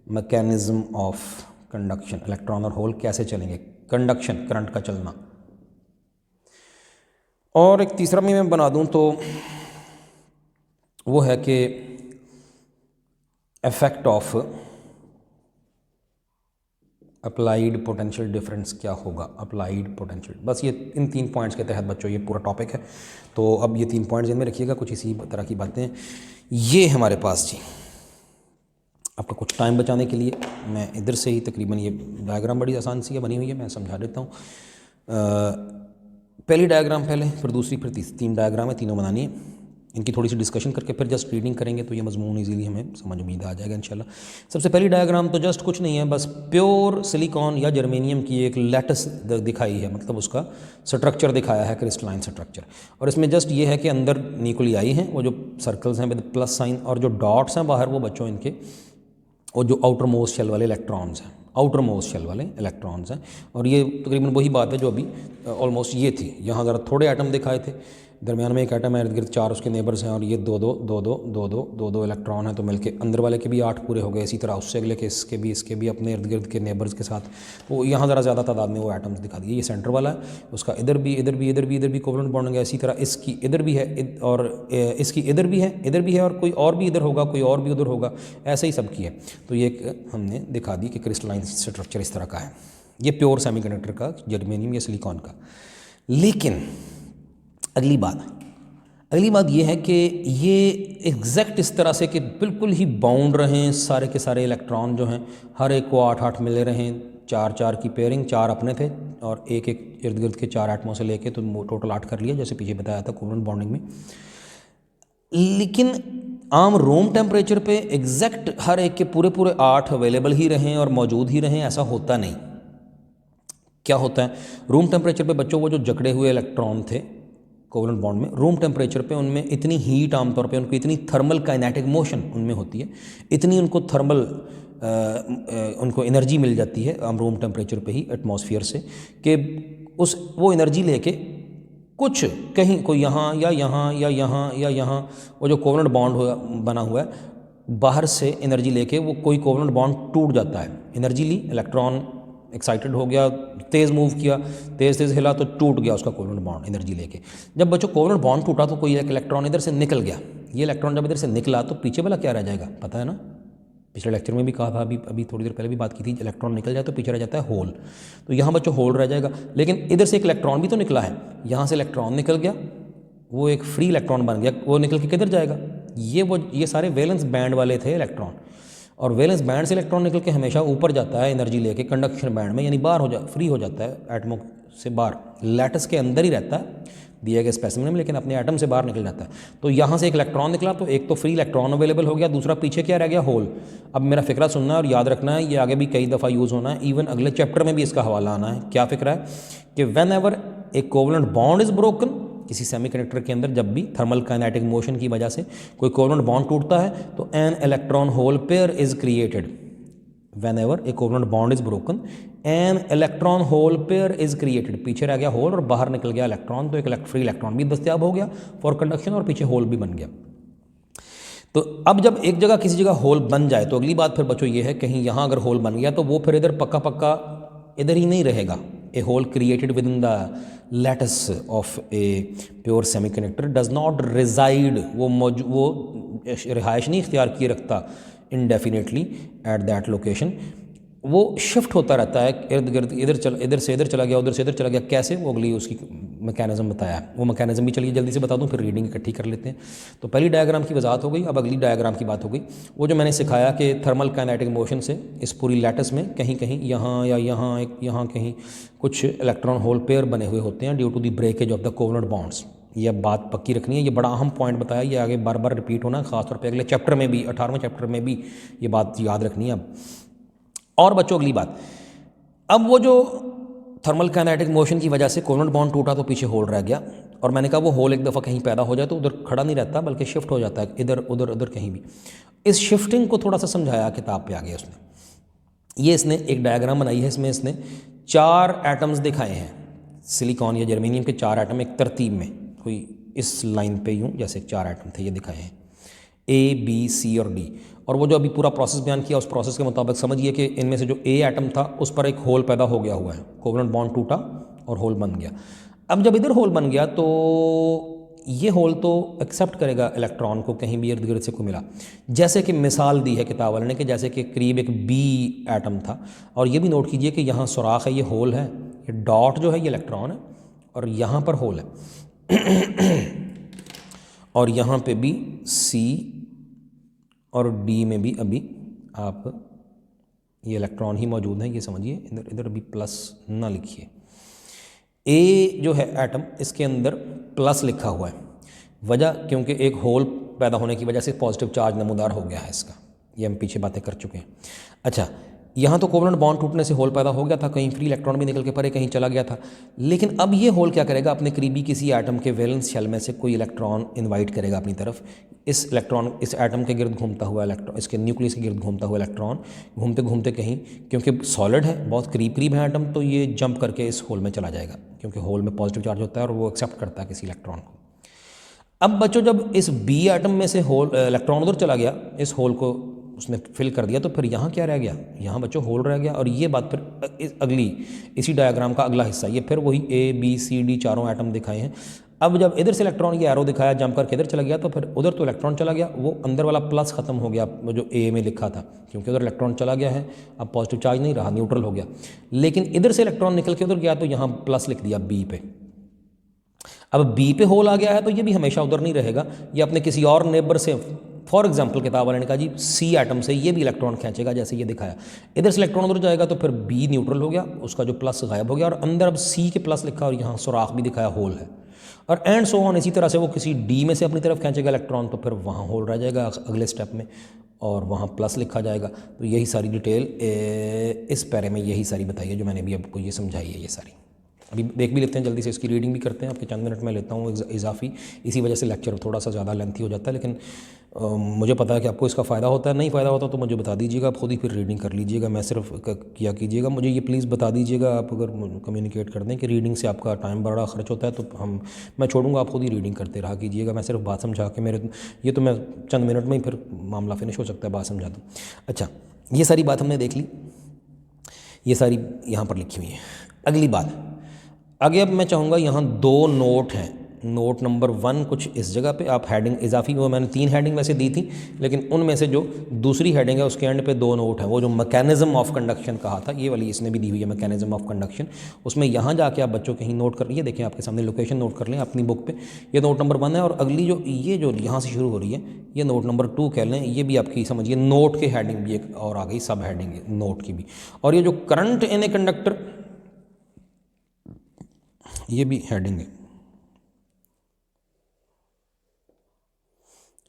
मैकेनिज्म ऑफ कंडक्शन, इलेक्ट्रॉन और होल कैसे चलेंगे, कंडक्शन करंट का चलना। और एक तीसरा भी मैं बना दूं तो वो है कि effect of applied potential difference क्या होगा, अप्लाइड पोटेंशियल। बस ये इन 3 पॉइंट्स के तहत बच्चों ये पूरा टॉपिक है। तो अब ये 3 पॉइंट्स जिनमें रखिएगा, कुछ इसी तरह की बातें ये हमारे पास जी। आपका कुछ टाइम बचाने के लिए मैं इधर से ही तकरीबन, ये डायग्राम बड़ी आसान सी बनी हुई है, मैं समझा देता हूँ। पहली डायग्राम पहले, फिर दूसरी, फिर तीसरी, 3 डायग्राम है, तीनों बनानी है। इनकी थोड़ी सी डिस्कशन करके फिर जस्ट रीडिंग करेंगे तो ये मजमून इजीली हमें समझ उम्मीद आ जाएगा इंशाल्लाह। सबसे पहली डायग्राम तो जस्ट कुछ नहीं है, बस प्योर सिलिकॉन या जर्मेनियम की एक लैटिस दिखाई है, मतलब उसका स्ट्रक्चर दिखाया है, क्रिस्टलाइन स्ट्रक्चर। और इसमें जस्ट ये है कि अंदर न्यूक्लियाई हैं, वो जो सर्कल्स हैं विद प्लस साइन, और जो डॉट्स हैं बाहर वो बच्चों इनके और जो आउटर मोस्ट शेल वाले इलेक्ट्रॉन्स हैं, आउटर मोस्ट शेल वाले इलेक्ट्रॉन्स हैं। और ये तकरीबन वही बात है जो अभी ऑलमोस्ट ये थी। यहाँ ज़रा थोड़े एटम दिखाए थे, दरमियान में एक एटम है, इर्द गिर्द 4 उसके नेबर्स हैं, और ये दो इलेक्ट्रॉन हैं, तो मिलके अंदर वाले के भी 8 पूरे हो गए। इसी तरह उससे अगले के इसके भी अपने इर्द गिर्द के नेबर्स के साथ वो यहाँ ज़रा ज़्यादा तादाद में वो एटम्स दिखा दिए। ये सेंटर वाला है, उसका इधर भी कोवलेंट बॉन्डिंग है। इसी तरह इसकी इधर भी है, और इसकी इधर भी है, और कोई और भी इधर होगा, कोई और भी उधर होगा, ऐसे ही सब की है। तो ये हमने दिखा दी कि क्रिस्टलाइन स्ट्रक्चर इस तरह का है। ये प्योर सेमीकंडक्टर का, जर्मेनियम या सिलिकॉन का। लेकिन अगली बात ये है कि ये एग्जैक्ट इस तरह से कि बिल्कुल ही बाउंड रहें, सारे के सारे इलेक्ट्रॉन जो हैं हर एक को 8-8 मिले रहें, 4-4 की पेयरिंग, 4 अपने थे और एक इर्द गिर्द के 4 एटमों से लेके तो टोटल 8 कर लिया, जैसे पीछे बताया था कोवलेंट बॉन्डिंग में। लेकिन आम रूम टेम्परेचर पे एग्जैक्ट हर एक के पूरे 8 अवेलेबल ही रहें और मौजूद ही रहें, ऐसा होता नहीं। क्या होता है रूम टेम्परेचर पे बच्चों, वो जो जकड़े हुए इलेक्ट्रॉन थे कोवलेंट बॉन्ड में, रूम टेम्परेचर पे उनमें इतनी हीट, आमतौर पे उनको इतनी थर्मल काइनेटिक मोशन उनमें होती है, इतनी उनको थर्मल उनको एनर्जी मिल जाती है रूम टेम्परेचर पे ही एटमॉस्फेयर से, कि वो एनर्जी लेके कुछ कहीं कोई यहाँ या यहाँ या यहाँ या यहाँ, वो जो कोवलेंट बॉन्ड बना हुआ है बाहर से एनर्जी लेके वो कोई कोवलेंट बॉन्ड टूट जाता है। एनर्जी ली, इलेक्ट्रॉन एक्साइटेड हो गया, तेज़ मूव किया, तेज़ हिला तो टूट गया उसका कोवलेंट बॉन्ड एनर्जी लेके। जब बच्चों कोवलेंट बॉन्ड टूटा तो कोई एक इलेक्ट्रॉन इधर से निकल गया। ये इलेक्ट्रॉन जब इधर से निकला तो पीछे वाला क्या रह जाएगा, पता है ना, पिछले लेक्चर में भी कहा था, अभी थोड़ी देर पहले भी बात की थी, इलेक्ट्रॉन निकल जाए तो पीछे रह जाता है होल। तो यहाँ बच्चों होल रह जाएगा, लेकिन इधर से एक इलेक्ट्रॉन भी तो निकला है, यहाँ से इलेक्ट्रॉन निकल गया, वो एक फ्री इलेक्ट्रॉन बन गया, वो निकल के किधर जाएगा, ये सारे वैलेंस बैंड वाले थे इलेक्ट्रॉन, और वैलेंस बैंड से इलेक्ट्रॉन निकल के हमेशा ऊपर जाता है एनर्जी लेके कंडक्शन बैंड में, यानी बाहर फ्री हो जाता है एटमों से बाहर, लैटिस के अंदर ही रहता है दिया गया स्पेसिमेन में, लेकिन अपने एटम से बाहर निकल जाता है। तो यहाँ से एक इलेक्ट्रॉन निकला तो एक तो फ्री इलेक्ट्रॉन अवेलेबल हो गया, दूसरा पीछे क्या रह गया, होल। अब मेरा फिक्रा सुनना है और याद रखना है, ये आगे भी कई दफ़ा यूज़ होना है, इवन अगले चैप्टर में भी इसका हवाला आना है। क्या फिक्रा है कि when ever a covalent bond is broken, किसी सेमीकंडक्टर के अंदर जब भी थर्मल काइनेटिक मोशन की वजह से कोई कोवलेंट बॉन्ड टूटता है तो N electron hole pair is created. whenever a covalent bond is broken an electron hole pair is created। पीछे रह गया होल और बाहर निकल गया इलेक्ट्रॉन, तो एक फ्री इलेक्ट्रॉन भी दस्तयाब हो गया फॉर कंडक्शन और पीछे होल भी बन गया। तो अब जब एक जगह किसी जगह होल बन जाए तो अगली बात फिर बच्चों ये है, कहीं यहाँ अगर होल बन गया तो वो फिर इधर पक्का इधर ही नहीं रहेगा। A hole created within the lattice of a pure semiconductor does not reside, वो रिहाइश नहीं इख्तियार किए रखता इनडेफिनेटली एट दैट लोकेशन, वो शिफ्ट होता रहता है इर्द गिर्द, इधर से इधर चला गया, उधर से इधर चला गया। कैसे, वो अगली उसकी मैकेनिज्म बताया, वो मैकेनिज्म भी चलिए जल्दी से बता दूं, फिर रीडिंग इकट्ठी कर लेते हैं। तो पहली डायग्राम की वजाहत हो गई, अब अगली डायग्राम की बात हो गई। वो जो मैंने सिखाया कि थर्मल काइनेटिक मोशन से इस पूरी लैटिस में कहीं कहीं यहाँ या यहाँ कहीं कुछ इलेक्ट्रॉन होल पेयर बने हुए होते हैं due to the breakage of the covalent bonds. ये बात पक्की रखनी है, ये बड़ा अहम पॉइंट बताया, ये आगे बार बार रिपीट होना है, खासतौर पे अगले चैप्टर में भी, 18वें चैप्टर में भी ये बात याद रखनी है। अब और बच्चों अगली बात, अब वो जो थर्मल काइनेटिक मोशन की वजह से कोवलेंट बॉन्ड टूटा तो पीछे होल रह गया, और मैंने कहा वो होल एक दफ़ा कहीं पैदा हो जाए तो उधर खड़ा नहीं रहता बल्कि शिफ्ट हो जाता है इधर उधर कहीं भी। इस शिफ्टिंग को थोड़ा सा समझाया किताब पे आगे उसने, ये इसने एक डायग्राम बनाई है, इसमें इसने 4 एटम्स दिखाए हैं सिलिकॉन या जर्मेनियम के 4 एटम एक तरतीब में कोई इस लाइन पे यूँ जैसे 4 एटम थे, ये दिखाए हैं ए, बी, सी और डी। और वो जो अभी पूरा प्रोसेस बयान किया, उस प्रोसेस के मुताबिक समझिए कि इनमें से जो ए एटम था उस पर एक होल पैदा हो गया हुआ है, कोवलेंट बॉन्ड टूटा और होल बन गया। अब जब इधर होल बन गया तो ये होल तो एक्सेप्ट करेगा इलेक्ट्रॉन को, कहीं भी इर्द गिर्द से को मिला। जैसे कि मिसाल दी है किताब वाले ने कि जैसे कि करीब एक बी एटम था, और ये भी नोट कीजिए कि यहाँ सुराख है, ये होल है, ये डॉट जो है ये इलेक्ट्रॉन है और यहाँ पर होल है और यहाँ पे भी सी और डी में भी अभी आप ये इलेक्ट्रॉन ही मौजूद हैं, ये समझिए। इधर इधर भी प्लस ना लिखिए। ए जो है एटम, इसके अंदर प्लस लिखा हुआ है, वजह क्योंकि एक होल पैदा होने की वजह से पॉजिटिव चार्ज नमूदार हो गया है इसका, ये हम पीछे बातें कर चुके हैं। अच्छा, यहाँ तो कोवलेंट बॉन्ड टूटने से होल पैदा हो गया था, कहीं फ्री इलेक्ट्रॉन भी निकल के परे कहीं चला गया था, लेकिन अब ये होल क्या करेगा, अपने करीबी किसी एटम के वैलेंस शेल में से कोई इलेक्ट्रॉन इन्वाइट करेगा अपनी तरफ। इस इलेक्ट्रॉन इस एटम के गिर्द घूमता हुआ इलेक्ट्रॉन, इसके न्यूक्लियस के गिर्द घूमता हुआ इलेक्ट्रॉन घूमते घूमते कहीं, क्योंकि सॉलिड है, बहुत करीब करीब है एटम, तो ये जंप करके इस होल में चला जाएगा, क्योंकि होल में पॉजिटिव चार्ज होता है और वो एक्सेप्ट करता है किसी इलेक्ट्रॉन को। अब बच्चों, जब इस बी एटम में से होल इलेक्ट्रॉन उधर चला गया, इस होल को उसने फिल कर दिया, तो फिर यहाँ क्या रह गया, यहाँ बच्चों होल रह गया। और ये बात फिर अगली इसी डायग्राम का अगला हिस्सा, ये फिर वही ए, बी, सी, डी चारों एटम दिखाए हैं। अब जब इधर से इलेक्ट्रॉन ये एरो दिखाया, जंप करके इधर चला गया, तो फिर उधर तो इलेक्ट्रॉन चला गया, वो अंदर वाला प्लस खत्म हो गया जो ए में लिखा था, क्योंकि उधर इलेक्ट्रॉन चला गया है, अब पॉजिटिव चार्ज नहीं रहा, न्यूट्रल हो गया। लेकिन इधर से इलेक्ट्रॉन निकल के उधर गया तो यहाँ प्लस लिख दिया बी पे। अब बी पे होल आ गया है तो ये भी हमेशा उधर नहीं रहेगा, ये अपने किसी और नेबर से, फॉर एग्जाम्पल किताब वाले ने कहा जी सी एटम से ये भी इलेक्ट्रॉन खींचेगा, जैसे ये दिखाया, इधर से इलेक्ट्रॉन उधर जाएगा तो फिर बी न्यूट्रल हो गया, उसका जो प्लस गायब हो गया, और अंदर अब सी के प्लस लिखा और यहाँ सुराख भी दिखाया, होल है, और एंड सो ऑन। इसी तरह से वो किसी डी में से अपनी तरफ खींचेगा इलेक्ट्रॉन, तो फिर वहाँ होल रह जाएगा अगले स्टेप में, और वहाँ प्लस लिखा जाएगा। तो यही सारी डिटेल इस पैरे में यही सारी बताई है जो मैंने भी आपको ये समझाई है। ये सारी अभी देख भी लेते हैं, जल्दी से इसकी रीडिंग भी करते हैं, आपके चंद मिनट में लेता हूँ इजाफी, इसी वजह से लेक्चर थोड़ा सा ज़्यादा लेंथी हो जाता है, लेकिन मुझे पता है कि आपको इसका फ़ायदा होता है। नहीं फ़ायदा होता तो मुझे बता दीजिएगा, आप खुद ही फिर रीडिंग कर लीजिएगा, मैं सिर्फ किया कीजिएगा। मुझे ये प्लीज़ बता दीजिएगा, आप अगर कम्युनिकेट कर दें कि रीडिंग से आपका टाइम बड़ा खर्च होता है, तो मैं छोड़ूंगा, आप खुद ही रीडिंग करते रहा कीजिएगा, मैं सिर्फ बात समझा के ये तो मैं चंद मिनट में ही फिर मामला फिनिश हो सकता है, बात समझा दूँ। अच्छा, ये सारी बात हमने देख ली, ये सारी यहाँ पर लिखी हुई है। अगली बात आगे, अब मैं चाहूँगा यहाँ 2 नोट हैं। नोट नंबर 1 कुछ इस जगह पे आप हेडिंग इजाफी, वो मैंने 3 हेडिंग वैसे दी थी, लेकिन उनमें से जो दूसरी हेडिंग है उसके एंड पे 2 नोट है। वो जो मैकेनिज्म ऑफ कंडक्शन कहा था, ये वाली इसने भी दी हुई है, मैकेनिज्म ऑफ कंडक्शन, उसमें यहाँ जाके आप बच्चों कहीं नोट कर लीजिए, देखें आपके सामने लोकेशन नोट कर लें अपनी बुक पे। ये नोट नंबर 1 है, और अगली जो ये जो यहाँ से शुरू हो रही है, ये नोट नंबर 2 कह लें, ये भी आपकी समझिए नोट के हेडिंग भी एक और आ गई, सब हेडिंग है नोट की भी। और ये जो करंट इन ए कंडक्टर, ये भी हेडिंग है,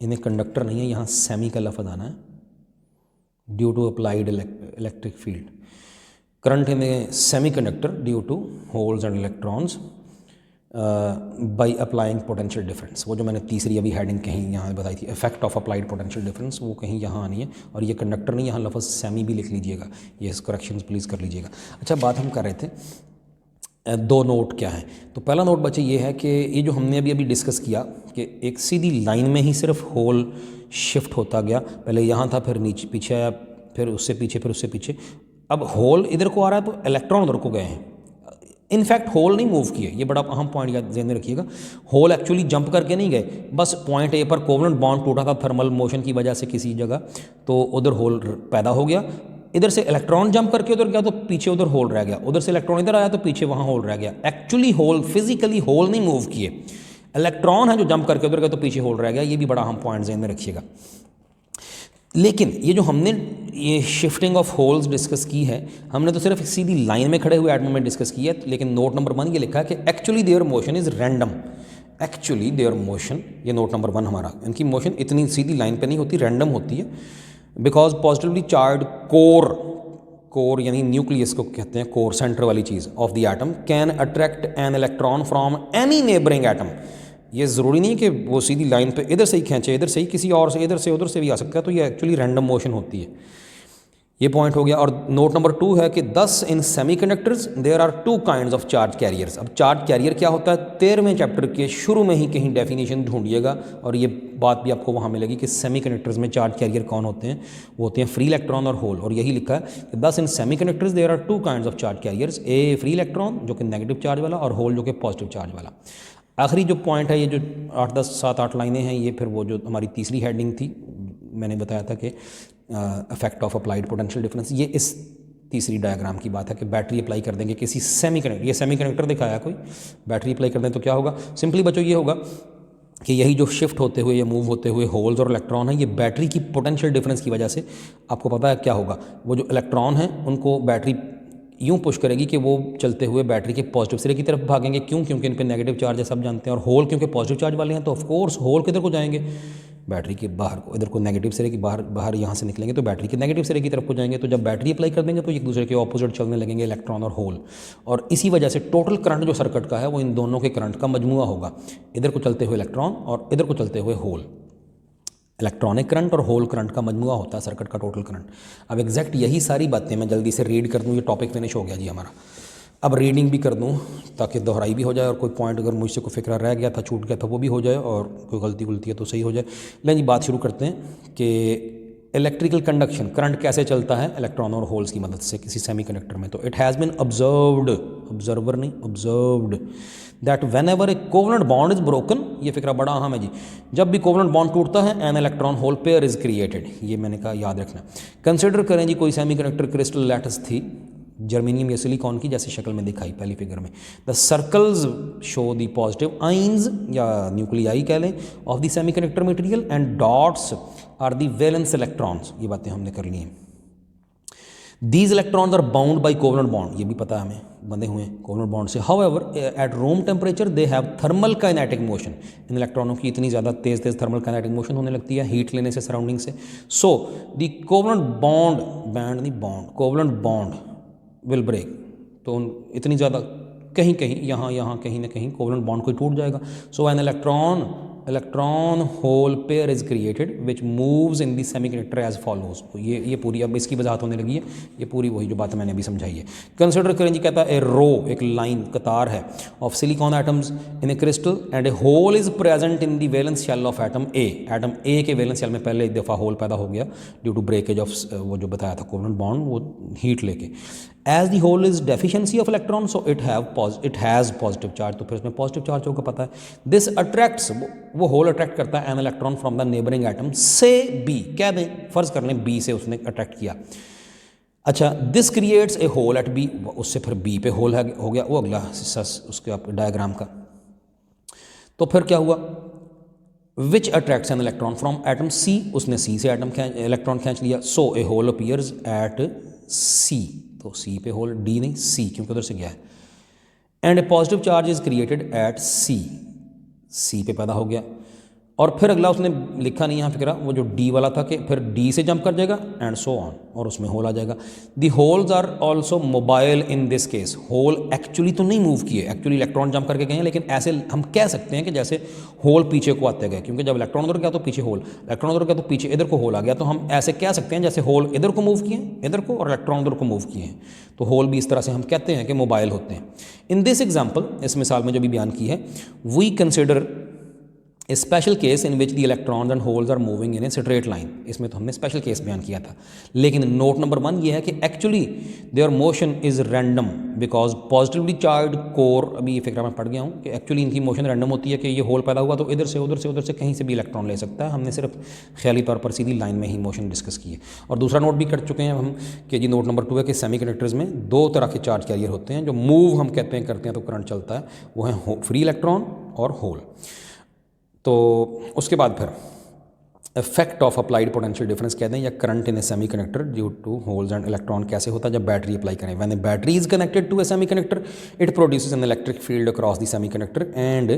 इन्हें कंडक्टर नहीं है, यहाँ सेमी का लफ्ज़ आना है, due to applied electric field, current in a semiconductor due to holes and electrons by applying potential difference. वो जो मैंने तीसरी अभी हेडिंग कहीं यहाँ बताई थी, effect of applied potential difference, वो कहीं यहाँ आनी है। और ये कंडक्टर नहीं, यहाँ लफ्ज़ सेमी भी लिख लीजिएगा, ये करेक्शंस प्लीज़ कर लीजिएगा। अच्छा, बात हम कर रहे थे 2 नोट क्या हैं। तो पहला नोट बच्चे ये है कि ये जो हमने अभी डिस्कस किया कि एक सीधी लाइन में ही सिर्फ होल शिफ्ट होता गया, पहले यहाँ था, फिर नीचे पीछे आया, फिर उससे पीछे, फिर उससे पीछे, अब होल इधर को आ रहा है तो इलेक्ट्रॉन उधर को गए हैं। इनफैक्ट होल नहीं मूव किए, ये बड़ा अहम पॉइंट याद ध्यान में रखिएगा। होल एक्चुअली जंप करके नहीं गए, बस पॉइंट ए पर कोवलेंट बॉन्ड टूटा था थर्मल मोशन की वजह से किसी जगह, तो उधर होल पैदा हो गया। इधर से इलेक्ट्रॉन जंप करके उधर गया तो पीछे उधर होल रह गया, उधर से इलेक्ट्रॉन इधर आया तो पीछे वहाँ होल रह गया। एक्चुअली होल फिजिकली होल नहीं मूव किए, इलेक्ट्रॉन है जो जंप करके उधर गया तो पीछे होल रह गया। ये भी बड़ा अहम पॉइंट ध्यान में रखिएगा। लेकिन ये जो हमने ये शिफ्टिंग ऑफ होल्स डिस्कस की है, हमने तो सिर्फ सीधी लाइन में खड़े हुए एटम में डिस्कस किया है, लेकिन नोट नंबर 1 ये लिखा है कि actually there motion is random. Actually there motion, ये नोट नंबर 1 हमारा, इनकी मोशन इतनी सीधी लाइन पे नहीं होती, रैंडम होती है। बिकॉज पॉजिटिवली चार्ज कोर यानी न्यूक्लियस को कहते हैं, कोर सेंटर वाली चीज़ of the atom, can attract an electron from any neighbouring atom. ये ज़रूरी नहीं कि वो सीधी लाइन पे इधर से ही खींचे, इधर से ही किसी और से, इधर से उधर से भी आ सकता है, तो ये एक्चुअली रैंडम मोशन होती है। ये पॉइंट हो गया। और नोट नंबर 2 है कि 10 in semiconductors there are 2 kinds of charge carriers. अब चार्ज कैरियर क्या होता है 13वें चैप्टर के शुरू में ही कहीं डेफिनेशन ढूंढिएगा और ये बात भी आपको वहाँ मिलेगी कि सेमीकंडक्टर्स में चार्ज कैरियर कौन होते हैं, वो होते हैं फ्री इलेक्ट्रॉन और होल। और यही लिखा है कि 10 in semiconductors there are 2 kinds of charge carriers, a free electron जो कि नेगेटिव चार्ज वाला और होल जो कि पॉजिटिव चार्ज वाला। आखिरी जो पॉइंट है, ये जो 8 10 7 8 लाइनें हैं, ये फिर वो जो हमारी तीसरी हेडिंग थी, मैंने बताया था कि effect of applied potential difference, ये इस तीसरी डायग्राम की बात है कि बैटरी अप्लाई कर देंगे किसी सेमीकंडक्टर, ये सेमीकंडक्टर दिखाया कोई, बैटरी अप्लाई कर दें तो क्या होगा। सिंपली बच्चों ये होगा कि यही जो शिफ्ट होते हुए या मूव होते हुए होल्स और इलेक्ट्रॉन है, ये बैटरी की पोटेंशियल डिफरेंस की वजह से आपको पता है क्या होगा। वो जो इलेक्ट्रॉन है उनको बैटरी यूँ पुश करेगी कि वो चलते हुए बैटरी के पॉजिटिव सिरे की तरफ भागेंगे। क्यों? क्योंकि इन पे नेगेटिव चार्ज है, सब जानते हैं। और होल क्योंकि पॉजिटिव चार्ज वाले हैं, तो ऑफकोर्स होल किधर को जाएंगे, बैटरी के बाहर को, इधर को नेगेटिव सिरे की बाहर यहाँ से निकलेंगे तो बैटरी के नेगेटिव सिरे की तरफ को जाएंगे। तो जब बैटरी अप्लाई कर देंगे तो एक दूसरे के ऑपोजिट चलने लगेंगे इलेक्ट्रॉन और होल, और इसी वजह से टोटल करंट जो सर्किट का है वो इन दोनों के करंट का मजमुआ होगा, इधर को चलते हुए इलेक्ट्रॉन और इधर को चलते हुए होल। इलेक्ट्रॉनिक करंट और होल करंट का मजमुआ होता है सर्किट का टोटल करंट। अब एग्जैक्ट यही सारी बातें मैं जल्दी से रीड कर दूँ, ये टॉपिक फिनिश हो गया जी हमारा। अब रीडिंग भी कर दूँ ताकि दोहराई भी हो जाए और कोई पॉइंट अगर मुझसे कोई फिक्र रह गया था, छूट गया था, वो भी हो जाए, और कोई गलती है तो सही हो जाए। लेकिन जी बात शुरू करते हैं कि इलेक्ट्रिकल कंडक्शन, करंट कैसे चलता है इलेक्ट्रॉन और होल्स की मदद से किसी सेमीकंडक्टर में। तो it has been observed, observer नहीं observed, that whenever a covalent bond is broken, ये फिक्रा बड़ा अहम है जी, जब भी कोवलेंट बॉन्ड टूटता है an electron hole pair is created. ये मैंने कहा याद रखना। कंसिडर करें जी कोई सेमीकंडक्टर क्रिस्टल लैटिस थी, जर्मेनियम या सिलिकॉन की, जैसी शक्ल में दिखाई पहली फिगर में। The circles show the positive ions या न्यूक्लियाई कह लें of the semiconductor material and dots are the valence electrons. ये बातें हमने कर ली हैं। These electrons are bound by covalent bond, ये भी पता है हमें, बंधे हुए हैं कोवलेंट बॉन्ड से। However at room temperature they have thermal kinetic motion, in इलेक्ट्रॉनों की इतनी ज़्यादा तेज़ थर्मल काइनेटिक मोशन होने लगती है हीट लेने से सराउंडिंग से। So the covalent bond, band नहीं bond, covalent bond will break, तो इतनी ज़्यादा कहीं यहाँ कहीं ना कहीं कोवलेंट बॉन्ड कोई टूट जाएगा। So an electron hole pair is created which moves in the semiconductor as follows. तो ये पूरी अब इसकी वजाहत होने लगी है, ये पूरी वही जो बात मैंने अभी समझाई है। कंसिडर करें जी, कहता है ए रो, एक लाइन कतार है, of silicon atoms in a crystal and a hole is present in the valence shell of atom A. Atom A के वैलेंस शेल में पहले एक दफ़ा होल पैदा हो गया ड्यू टू ब्रेकेज ऑफ वो जो बताया था कोवलेंट बॉन्ड, वो हीट लेके। As the hole is deficiency of electron so it has positive charge, तो फिर इसमें पॉजिटिव चार्ज होगा पता है। दिस अट्रैक्ट्स, वो होल अट्रैक्ट करता है an electron from the neighbouring atom से बी, कह दें फर्ज कर लें बी से उसने अट्रैक्ट किया। अच्छा, this creates a hole at B, उससे फिर बी पे होल हो गया, वो अगला हिस्सा उसके डायग्राम का। तो फिर क्या हुआ, which attracts an electron from atom C, उसने सी से इलेक्ट्रॉन खींच लिया। So a hole appears at C, तो सी पे होल, डी नहीं सी क्योंकि उधर से गया है। And a positive charge is created at C, C पे पैदा हो गया। और फिर अगला उसने लिखा नहीं यहाँ फिक्रा, वो जो डी वाला था कि फिर डी से जंप कर जाएगा एंड सो ऑन, और उसमें होल आ जाएगा। The holes are also mobile in this case, hole actually तो नहीं मूव किए, एक्चुअली इलेक्ट्रॉन जंप करके गए हैं, लेकिन ऐसे हम कह सकते हैं कि जैसे होल पीछे को आते गए, क्योंकि जब इलेक्ट्रॉन उधर गया तो पीछे होल, इलेक्ट्रॉन उधर गया तो पीछे इधर को होल आ गया। तो हम ऐसे कह सकते हैं जैसे होल इधर को मूव किए इधर को और इलेक्ट्रॉन उधर को मूव किए हैं, तो होल भी इस तरह से हम कहते हैं कि मोबाइल होते हैं। इन दिस एग्जाम्पल, इस मिसाल में जो भी बयान की है, we consider a special case in which the electrons and holes are moving in a straight line. इसमें तो हमने स्पेशल केस बयान किया था, लेकिन नोट नंबर 1 ये है कि actually there motion is random because positively charge core, अभी ये फिक्रा मैं पढ़ गया हूँ कि एक्चुअली इनकी मोशन रैंडम होती है कि ये होल पैदा हुआ तो इधर से उधर से कहीं से भी इलेक्ट्रॉन ले सकता है। हमने सिर्फ ख्याली तौर पर सीधी लाइन में ही मोशन डिस्कस की है। और दूसरा नोट भी कर चुके हैं हम कि जी नोट नंबर 2 है कि सेमीकंडक्टर्स में 2 तरह के चार्ज कैरियर होते हैं जो मूव हम कहते हैं तो करंट चलता है, वो है फ्री इलेक्ट्रॉन और होल। तो उसके बाद फिर effect of applied potential difference कहते हैं या current in a semiconductor due to holes and electron कैसे होता है जब बैटरी अप्लाई करें। When a battery is connected to a semiconductor it produces an electric field across the semiconductor and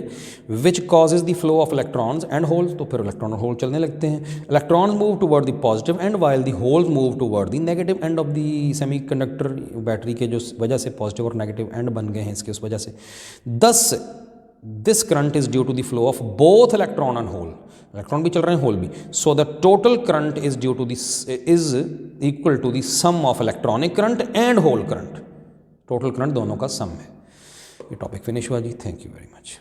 which causes the flow of electrons and holes. तो फिर electron और hole चलने लगते हैं। Electrons move toward the positive end while the holes move toward the negative end of the semiconductor. Battery के जो वजह से पॉजिटिव और नेगेटिव एंड बन गए हैं इसके उस वजह से। This current is due to the flow of both electron and hole. Electron भी चल रहे हैं, होल भी। So the total current is due to this is equal to the sum of electronic current and hole current. Total current दोनों का sum है। ये topic finish हुआ जी। Thank you very much.